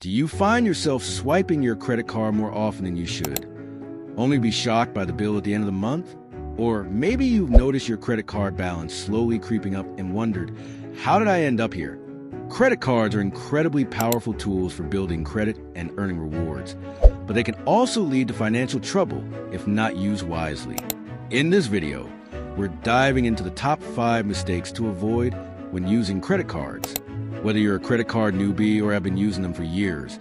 Do you find yourself swiping your credit card more often than you should, only to be shocked by the bill at the end of the month? Or maybe you've noticed your credit card balance slowly creeping up and wondered, how did I end up here? Credit cards are incredibly powerful tools for building credit and earning rewards, but they can also lead to financial trouble if not used wisely. In this video, we're diving into the top 5 mistakes to avoid when using credit cards. Whether you're a credit card newbie or have been using them for years,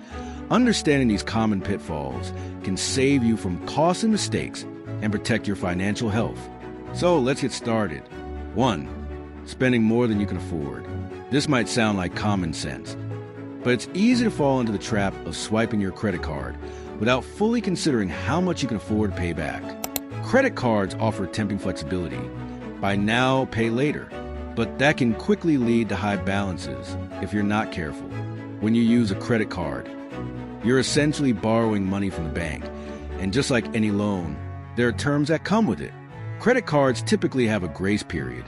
understanding these common pitfalls can save you from costly mistakes and protect your financial health. So let's get started. 1. Spending more than you can afford. This might sound like common sense, but it's easy to fall into the trap of swiping your credit card without fully considering how much you can afford to pay back. Credit cards offer tempting flexibility. Buy now, pay later. But that can quickly lead to high balances if you're not careful. When you use a credit card, you're essentially borrowing money from the bank. And just like any loan, there are terms that come with it. Credit cards typically have a grace period,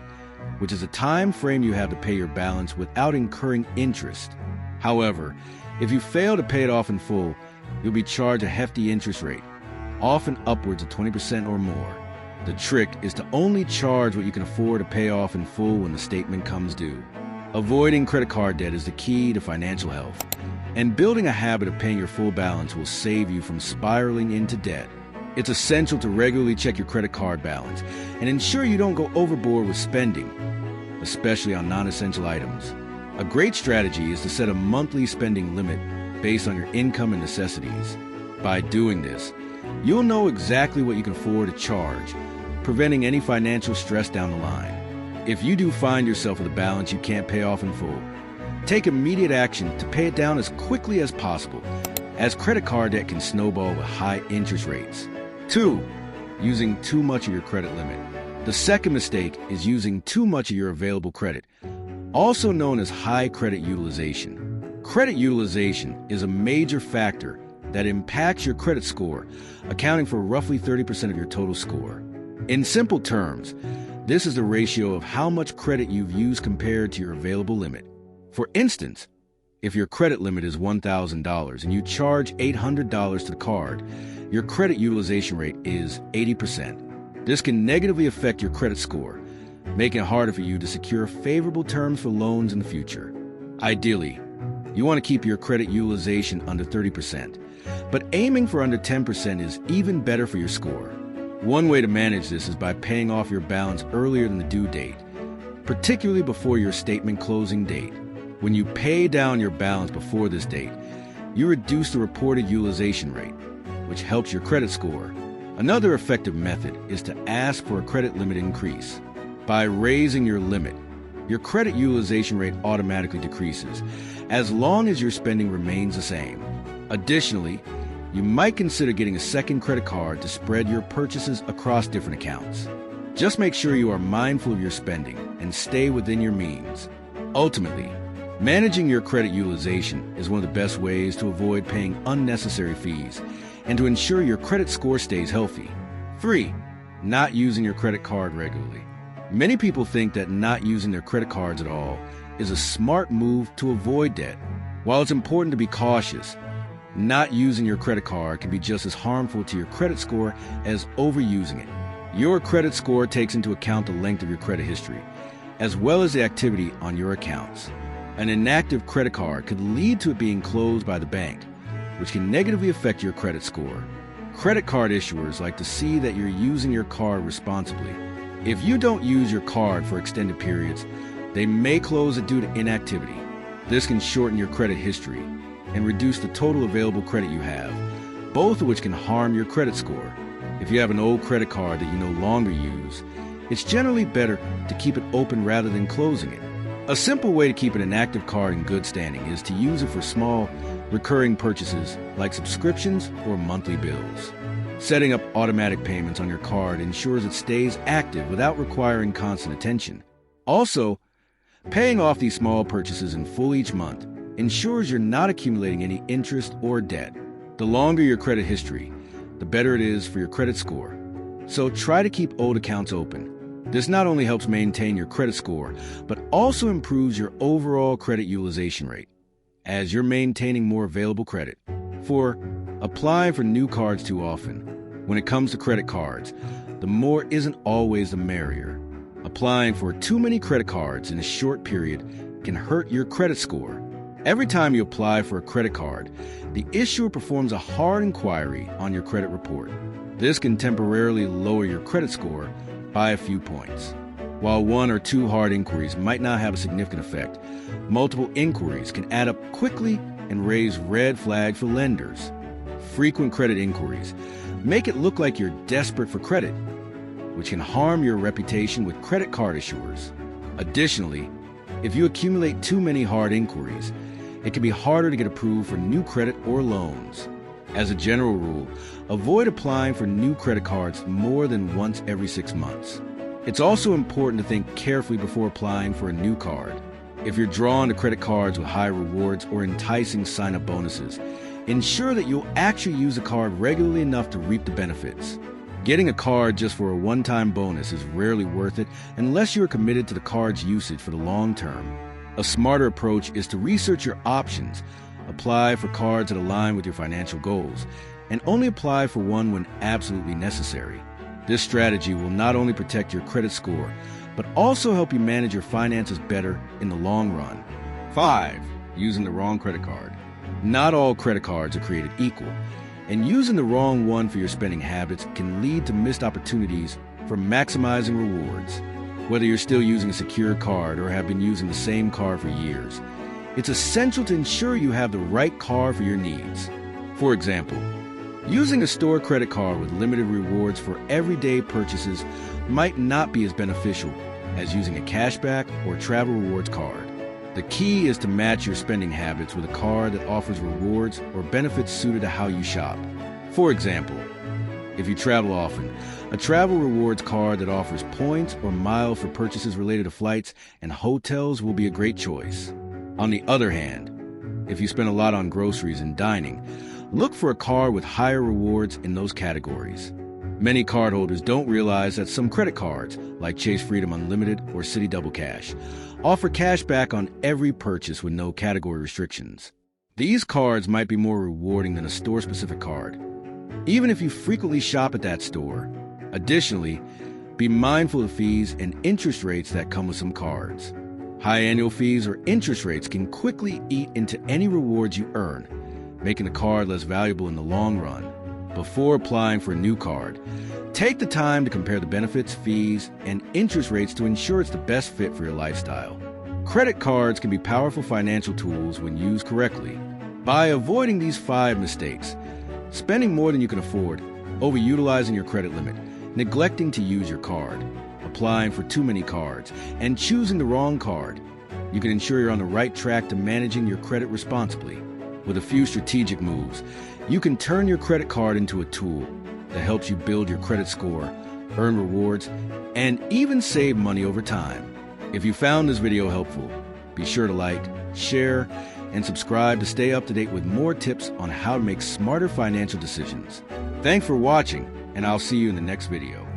which is a time frame you have to pay your balance without incurring interest. However, if you fail to pay it off in full, you'll be charged a hefty interest rate, often upwards of 20% or more. The trick is to only charge what you can afford to pay off in full when the statement comes due. Avoiding credit card debt is the key to financial health, and building a habit of paying your full balance will save you from spiraling into debt. It's essential to regularly check your credit card balance and ensure you don't go overboard with spending, especially on non-essential items. A great strategy is to set a monthly spending limit based on your income and necessities. By doing this, you'll know exactly what you can afford to charge, preventing any financial stress down the line. If you do find yourself with a balance you can't pay off in full, take immediate action to pay it down as quickly as possible, as credit card debt can snowball with high interest rates. 2. Using too much of your credit limit. The second mistake is using too much of your available credit, also known as high credit utilization. Credit utilization is a major factor that impacts your credit score, accounting for roughly 30% of your total score. In simple terms, this is the ratio of how much credit you've used compared to your available limit. For instance, if your credit limit is $1,000 and you charge $800 to the card, your credit utilization rate is 80%. This can negatively affect your credit score, making it harder for you to secure favorable terms for loans in the future. Ideally, you want to keep your credit utilization under 30%, but aiming for under 10% is even better for your score. One way to manage this is by paying off your balance earlier than the due date, particularly before your statement closing date. When you pay down your balance before this date, you reduce the reported utilization rate, which helps your credit score. Another effective method is to ask for a credit limit increase. By raising your limit, your credit utilization rate automatically decreases, as long as your spending remains the same. Additionally, you might consider getting a second credit card to spread your purchases across different accounts. Just make sure you are mindful of your spending and stay within your means. Ultimately, managing your credit utilization is one of the best ways to avoid paying unnecessary fees and to ensure your credit score stays healthy. 3. Not using your credit card regularly. Many people think that not using their credit cards at all is a smart move to avoid debt. While it's important to be cautious, not using your credit card can be just as harmful to your credit score as overusing it. Your credit score takes into account the length of your credit history, as well as the activity on your accounts. An inactive credit card could lead to it being closed by the bank, which can negatively affect your credit score. Credit card issuers like to see that you're using your card responsibly. If you don't use your card for extended periods, they may close it due to inactivity. This can shorten your credit history and reduce the total available credit you have, both of which can harm your credit score. If you have an old credit card that you no longer use, it's generally better to keep it open rather than closing it. A simple way to keep an inactive card in good standing is to use it for small, recurring purchases like subscriptions or monthly bills. Setting up automatic payments on your card ensures it stays active without requiring constant attention. Also, paying off these small purchases in full each month ensures you're not accumulating any interest or debt. The longer your credit history, the better it is for your credit score. So try to keep old accounts open. This not only helps maintain your credit score, but also improves your overall credit utilization rate. as you're maintaining more available credit. 4. Applying for new cards too often. When it comes to credit cards, the more isn't always the merrier. Applying for too many credit cards in a short period can hurt your credit score. Every time you apply for a credit card, the issuer performs a hard inquiry on your credit report. This can temporarily lower your credit score by a few points. While 1 or 2 hard inquiries might not have a significant effect, multiple inquiries can add up quickly and raise red flags for lenders. Frequent credit inquiries make it look like you're desperate for credit, which can harm your reputation with credit card issuers. Additionally, if you accumulate too many hard inquiries, it can be harder to get approved for new credit or loans. As a general rule, avoid applying for new credit cards more than once every 6 months. It's also important to think carefully before applying for a new card. If you're drawn to credit cards with high rewards or enticing sign-up bonuses, ensure that you'll actually use the card regularly enough to reap the benefits. Getting a card just for a one-time bonus is rarely worth it unless you are committed to the card's usage for the long term. A smarter approach is to research your options, apply for cards that align with your financial goals, and only apply for one when absolutely necessary. This strategy will not only protect your credit score, but also help you manage your finances better in the long run. 5. Using the wrong credit card. Not all credit cards are created equal, and using the wrong one for your spending habits can lead to missed opportunities for maximizing rewards. Whether you're still using a secure card or have been using the same card for years, it's essential to ensure you have the right card for your needs. For example, using a store credit card with limited rewards for everyday purchases might not be as beneficial as using a cashback or travel rewards card. The key is to match your spending habits with a card that offers rewards or benefits suited to how you shop. For example, if you travel often, a travel rewards card that offers points or miles for purchases related to flights and hotels will be a great choice. On the other hand, if you spend a lot on groceries and dining, look for a card with higher rewards in those categories. Many cardholders don't realize that some credit cards, like Chase Freedom Unlimited or Citi Double Cash, offer cash back on every purchase with no category restrictions. These cards might be more rewarding than a store-specific card, even if you frequently shop at that store. Additionally, be mindful of fees and interest rates that come with some cards. High annual fees or interest rates can quickly eat into any rewards you earn, making the card less valuable in the long run. Before applying for a new card, take the time to compare the benefits, fees, and interest rates to ensure it's the best fit for your lifestyle. Credit cards can be powerful financial tools when used correctly. By avoiding these 5 mistakes: spending more than you can afford, overutilizing your credit limit, neglecting to use your card, applying for too many cards, and choosing the wrong card, you can ensure you're on the right track to managing your credit responsibly. With a few strategic moves, you can turn your credit card into a tool that helps you build your credit score, earn rewards, and even save money over time. If you found this video helpful, be sure to like, share, and subscribe to stay up to date with more tips on how to make smarter financial decisions. Thanks for watching, and I'll see you in the next video.